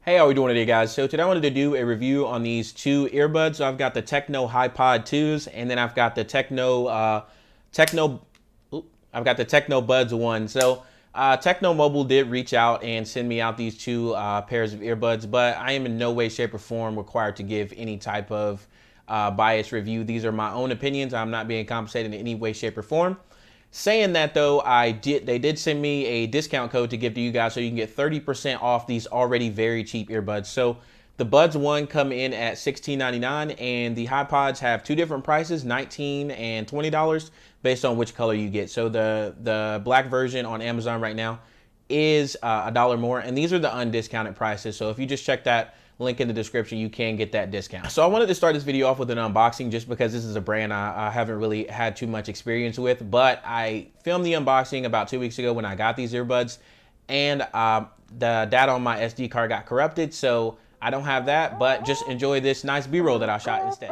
Hey, how are we doing today, guys? So today I wanted to do a review on these two earbuds. So I've got the Tecno Hipod 2s, and then I've got the Tecno, I've got the Tecno Buds 1. So Techno Mobile did reach out and send me out these two pairs of earbuds, but I am in no way, shape, or form required to give any type of biased review. These are my own opinions. I'm not being compensated in any way, shape, or form. Saying that though, they did send me a discount code to give to you guys so you can get 30% off these already very cheap earbuds. So the Buds 1 come in at $16.99 and the Hipods have two different prices, $19 and $20 based on which color you get. So the black version on Amazon right now is a dollar more, and these are the undiscounted prices. So if you just check that link in the description, you can get that discount. So I wanted to start this video off with an unboxing just because this is a brand I haven't really had too much experience with, but I filmed the unboxing about 2 weeks ago when I got these earbuds, and the data on my SD card got corrupted, so I don't have that, but just enjoy this nice B-roll that I shot instead.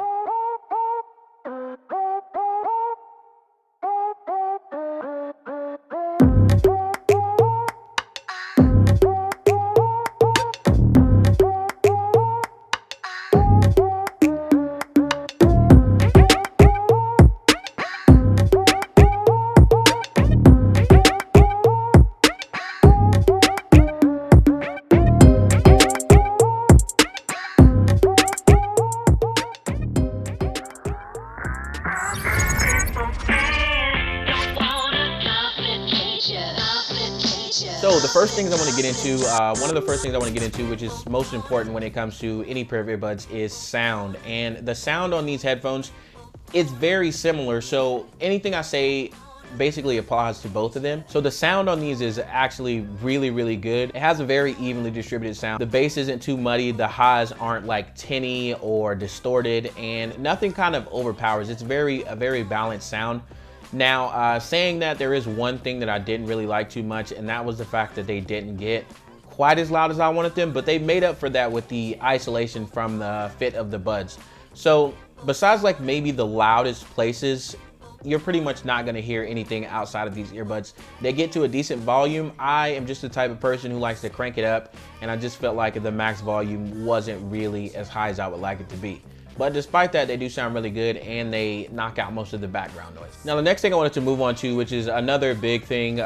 So the first things I want to get into, one of the first things I want to get into, which is most important when it comes to any pair of earbuds, is sound. And the sound on these headphones is very similar. So anything I say basically applies to both of them. So the sound on these is actually really, really good. It has a very evenly distributed sound. The bass isn't too muddy. The highs aren't like tinny or distorted, and nothing kind of overpowers. It's a very balanced sound. Now, saying that, there is one thing that I didn't really like too much, and that was the fact that they didn't get quite as loud as I wanted them, but they made up for that with the isolation from the fit of the buds. So besides like maybe the loudest places, you're pretty much not gonna hear anything outside of these earbuds. They get to a decent volume. I am just the type of person who likes to crank it up, and I just felt like the max volume wasn't really as high as I would like it to be. But despite that, they do sound really good, and they knock out most of the background noise. Now, the next thing I wanted to move on to, which is another big thing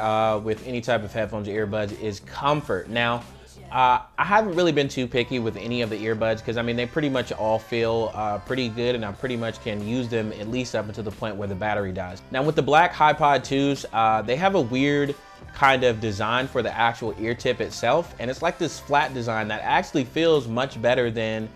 with any type of headphones or earbuds, is comfort. Now, I haven't really been too picky with any of the earbuds because, I mean, they pretty much all feel pretty good, and I pretty much can use them at least up until the point where the battery dies. Now, with the black Hipod 2s, they have a weird kind of design for the actual ear tip itself, and it's like this flat design that actually feels much better than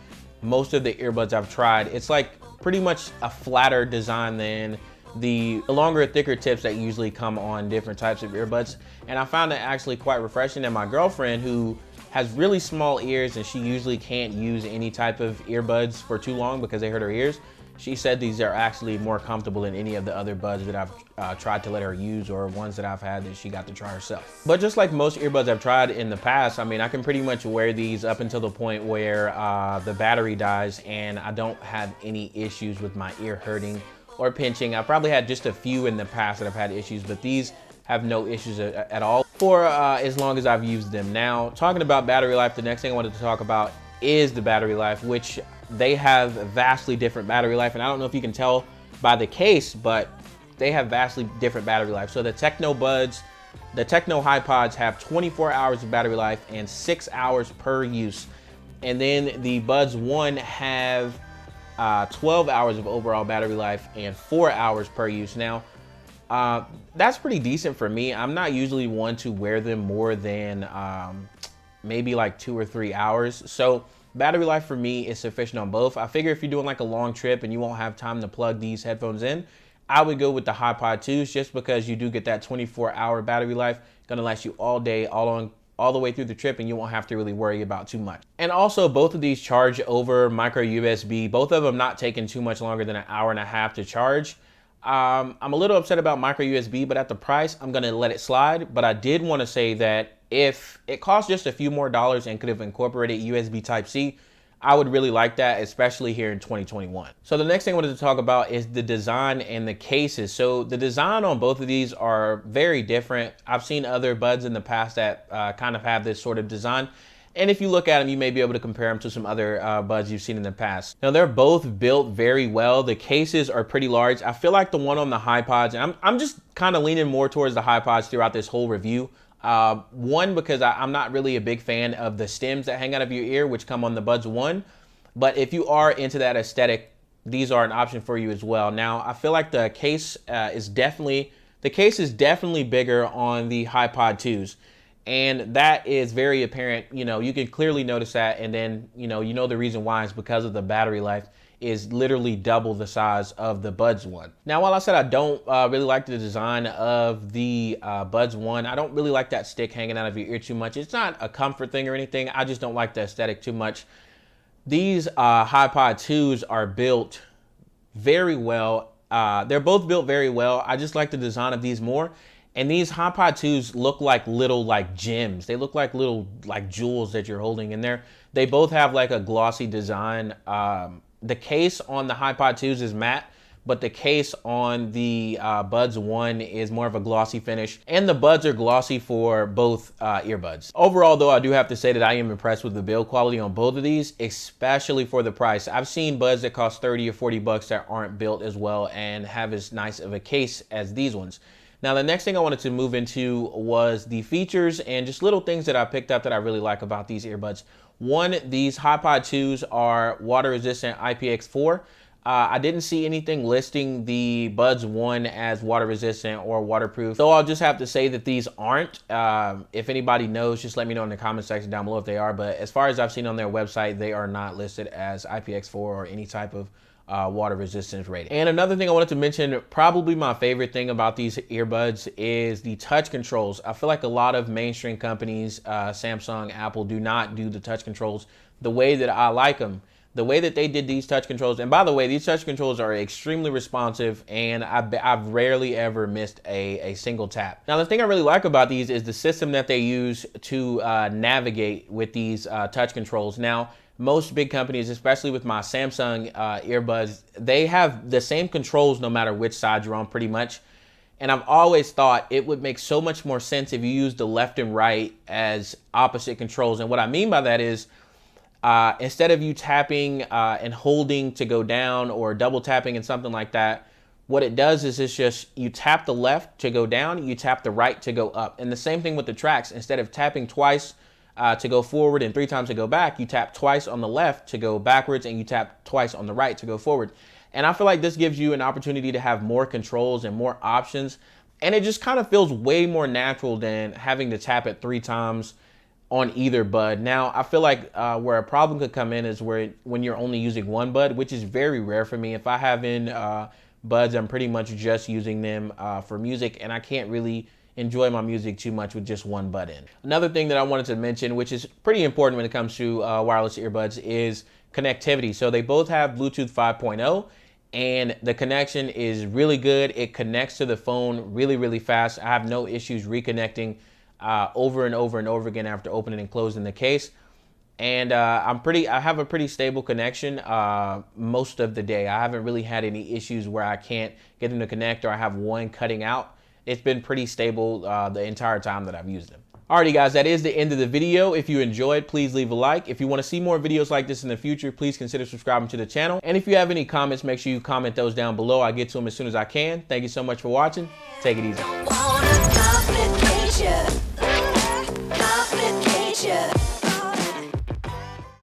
most of the earbuds I've tried. It's like pretty much a flatter design than the longer, thicker tips that usually come on different types of earbuds. And I found it actually quite refreshing. And my girlfriend, who has really small ears and she usually can't use any type of earbuds for too long because they hurt her ears, she said these are actually more comfortable than any of the other buds that I've tried to let her use, or ones that I've had that she got to try herself. But just like most earbuds I've tried in the past, I mean, I can pretty much wear these up until the point where the battery dies, and I don't have any issues with my ear hurting or pinching. I probably had just a few in the past that I've had issues, but these have no issues at all for as long as I've used them. Now, talking about battery life, the next thing I wanted to talk about is the battery life, which they have vastly different battery life. And I don't know if you can tell by the case, but they have vastly different battery life. So the Tecno Buds, the Tecno Hipods have 24 hours of battery life and 6 hours per use. And then the Buds 1 have 12 hours of overall battery life and 4 hours per use. Now, that's pretty decent for me. I'm not usually one to wear them more than maybe like 2 or 3 hours. So battery life for me is sufficient on both. I figure if you're doing like a long trip and you won't have time to plug these headphones in, I would go with the Hipod 2s just because you do get that 24-hour battery life. It's gonna last you all day, all the way through the trip, and you won't have to really worry about too much. And also, both of these charge over micro USB. Both of them not taking too much longer than an hour and a half to charge. I'm a little upset about micro USB, but at the price, I'm gonna let it slide. But I did wanna say that if it cost just a few more dollars and could have incorporated USB Type-C, I would really like that, especially here in 2021. So the next thing I wanted to talk about is the design and the cases. So the design on both of these are very different. I've seen other buds in the past that kind of have this sort of design. And if you look at them, you may be able to compare them to some other buds you've seen in the past. Now, they're both built very well. The cases are pretty large. I feel like the one on the Hipods, and I'm just kind of leaning more towards the Hipods throughout this whole review. One, because I'm not really a big fan of the stems that hang out of your ear, which come on the Buds 1. But if you are into that aesthetic, these are an option for you as well. Now, I feel like the case is definitely bigger on the Hipod 2s. And that is very apparent. You know, you can clearly notice that. And then, you know the reason why is because of the battery life is literally double the size of the Buds 1. Now, while I said I don't really like the design of the Buds 1, I don't really like that stick hanging out of your ear too much. It's not a comfort thing or anything. I just don't like the aesthetic too much. These Hipod 2s are built very well. They're both built very well. I just like the design of these more. And these Hipod 2s look like little gems. They look like little jewels that you're holding in there. They both have like a glossy design. The case on the Hipod 2s is matte, but the case on the Buds 1 is more of a glossy finish. And the Buds are glossy for both earbuds. Overall though, I do have to say that I am impressed with the build quality on both of these, especially for the price. I've seen Buds that cost 30 or 40 bucks that aren't built as well and have as nice of a case as these ones. Now, the next thing I wanted to move into was the features and just little things that I picked up that I really like about these earbuds. One, these Hipod 2s are water resistant IPX4. I didn't see anything listing the Buds 1 as water resistant or waterproof. So I'll just have to say that these aren't. If anybody knows, just let me know in the comment section down below if they are. But as far as I've seen on their website, they are not listed as IPX4 or any type of water resistance rating. And another thing I wanted to mention, probably my favorite thing about these earbuds is the touch controls. I feel like a lot of mainstream companies, Samsung, Apple, do not do the touch controls the way that I like them. The way that they did these touch controls, and by the way, these touch controls are extremely responsive, and I've rarely ever missed a single tap. Now, the thing I really like about these is the system that they use to navigate with these touch controls. Now, most big companies, especially with my Samsung earbuds, they have the same controls no matter which side you're on pretty much. And I've always thought it would make so much more sense if you use the left and right as opposite controls. And what I mean by that is instead of you tapping and holding to go down or double tapping and something like that, what it does is it's just you tap the left to go down, you tap the right to go up. And the same thing with the tracks. Instead of tapping twice to go forward and 3 times to go back, you tap twice on the left to go backwards and you tap twice on the right to go forward. And I feel like this gives you an opportunity to have more controls and more options. And it just kind of feels way more natural than having to tap it 3 times on either bud. Now, I feel like where a problem could come in is when you're only using one bud, which is very rare for me. If I have in buds, I'm pretty much just using them for music, and I can't really enjoy my music too much with just one bud in. Another thing that I wanted to mention, which is pretty important when it comes to wireless earbuds, is connectivity. So they both have Bluetooth 5.0, and the connection is really good. It connects to the phone really, really fast. I have no issues reconnecting over and over and over again after opening and closing the case. And I have a pretty stable connection most of the day. I haven't really had any issues where I can't get them to connect or I have one cutting out. It's been pretty stable the entire time that I've used them. Alrighty guys, that is the end of the video. If you enjoyed, please leave a like. If you want to see more videos like this in the future, please consider subscribing to the channel. And if you have any comments, make sure you comment those down below. I get to them as soon as I can. Thank you so much for watching. Take it easy.